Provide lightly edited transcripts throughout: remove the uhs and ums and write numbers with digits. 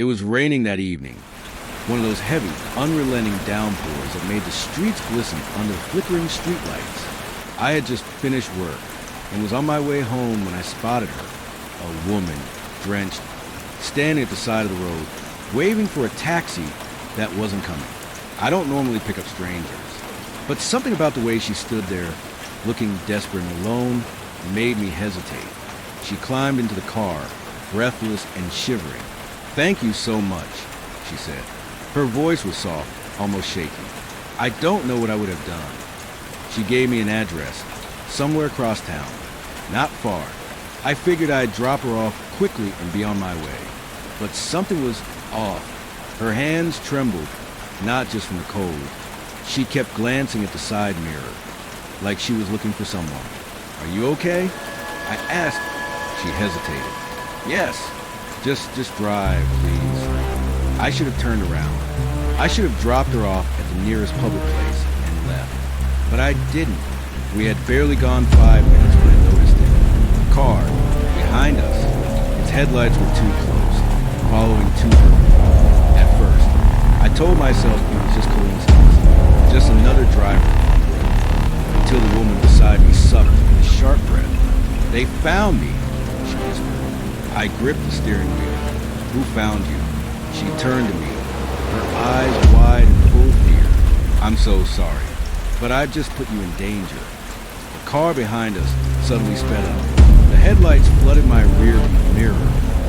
It was raining that evening, one of those heavy, unrelenting downpours that made the streets glisten under flickering streetlights. I had just finished work and was on my way home when I spotted her, a woman, drenched, standing at the side of the road, waving for a taxi that wasn't coming. I don't normally pick up strangers, but something about the way she stood there, looking desperate and alone, made me hesitate. She climbed into the car, breathless and shivering. "Thank you so much," she said. Her voice was soft, almost shaky. I don't know what I would have done. She gave me an address, somewhere across town, not far. I figured I'd drop her off quickly and be on my way. But something was off. Her hands trembled, not just from the cold. She kept glancing at the side mirror, like she was looking for someone. "Are you okay?" I asked. She hesitated. "Yes, just drive, please." I should have turned around. I should have dropped her off at the nearest public place and left. But I didn't. We had barely gone 5 minutes when I noticed it. A car, behind us. Its headlights were too close, following too early. At first, I told myself it was just coincidence, just another driver on the road, until the woman beside me sucked in a sharp breath. "They found me," she whispered. I gripped the steering wheel. "Who found you?" She turned to me, her eyes wide in full fear. "I'm so sorry, but I've just put you in danger." The car behind us suddenly sped up. The headlights flooded my rear mirror,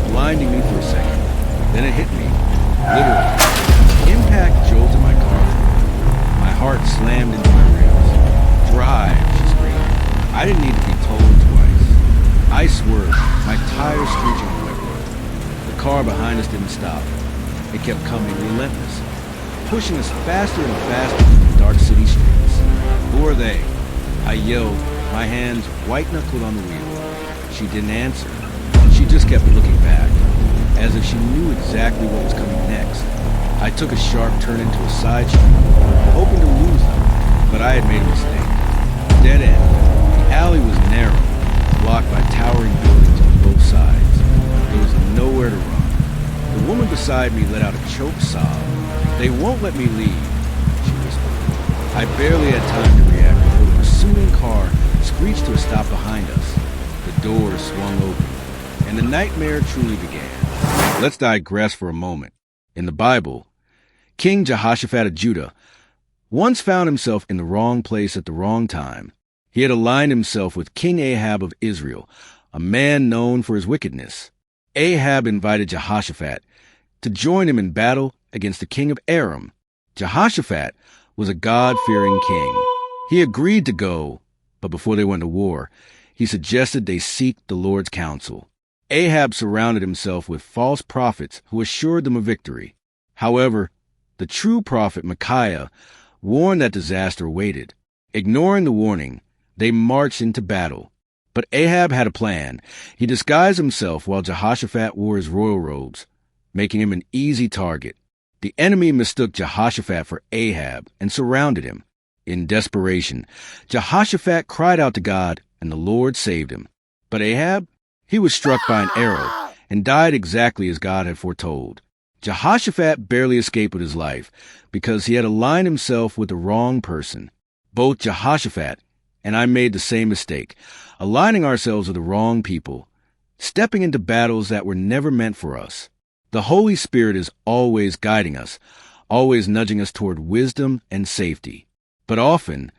blinding me for a second. Then it hit me, literally. The impact jolted my car forward. My heart slammed into my ribs. "Drive," she screamed. I didn't need to be told twice. I swerved, my tires screeching on the wet road. The car behind us didn't stop. It kept coming relentless, pushing us faster and faster through the dark city streets. "Who are they?" I yelled, my hands white-knuckled on the wheel. She didn't answer. She just kept looking back, as if she knew exactly what was coming next. I took a sharp turn into a side street, hoping to lose them, but I had made a mistake. Dead end. The alley was narrow, blocked by towering buildings on both sides. There was nowhere to run. The woman beside me let out a choked sob. "They won't let me leave," she whispered. I barely had time to react before the pursuing car screeched to a stop behind us. The doors swung open, and the nightmare truly began. Let's digress for a moment. In the Bible, King Jehoshaphat of Judah once found himself in the wrong place at the wrong time. He had aligned himself with King Ahab of Israel, a man known for his wickedness. Ahab invited Jehoshaphat to join him in battle against the king of Aram. Jehoshaphat was a God-fearing king. He agreed to go, but before they went to war, he suggested they seek the Lord's counsel. Ahab surrounded himself with false prophets who assured them of victory. However, the true prophet Micaiah warned that disaster awaited. Ignoring the warning, they marched into battle. But Ahab had a plan. He disguised himself while Jehoshaphat wore his royal robes, making him an easy target. The enemy mistook Jehoshaphat for Ahab and surrounded him. In desperation, Jehoshaphat cried out to God, and the Lord saved him. But Ahab, he was struck by an arrow and died exactly as God had foretold. Jehoshaphat barely escaped with his life because he had aligned himself with the wrong person. Both Jehoshaphat and I made the same mistake, aligning ourselves with the wrong people, stepping into battles that were never meant for us. The Holy Spirit is always guiding us, always nudging us toward wisdom and safety. But often,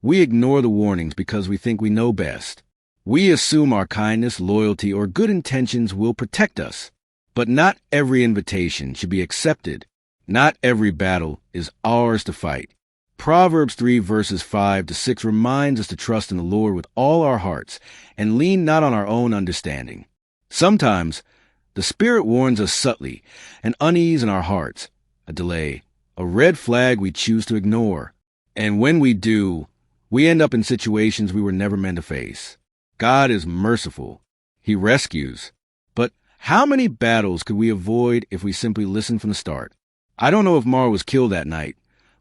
we ignore the warnings because we think we know best. We assume our kindness, loyalty, or good intentions will protect us. But not every invitation should be accepted. Not every battle is ours to fight. Proverbs 3 verses 5 to 6 reminds us to trust in the Lord with all our hearts and lean not on our own understanding. Sometimes, the Spirit warns us subtly, an unease in our hearts, a delay, a red flag we choose to ignore. And when we do, we end up in situations we were never meant to face. God is merciful. He rescues. But how many battles could we avoid if we simply listened from the start? I don't know if Mara was killed that night,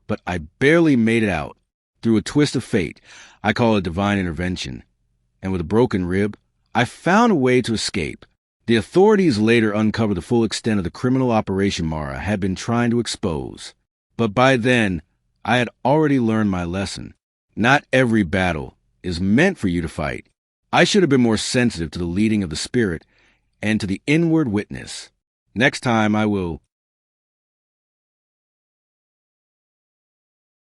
but I barely made it out. Through a twist of fate, I call it divine intervention. And with a broken rib, I found a way to escape. The authorities later uncovered the full extent of the criminal operation Mara had been trying to expose. But by then, I had already learned my lesson. Not every battle is meant for you to fight. I should have been more sensitive to the leading of the Spirit and to the inward witness. Next time I will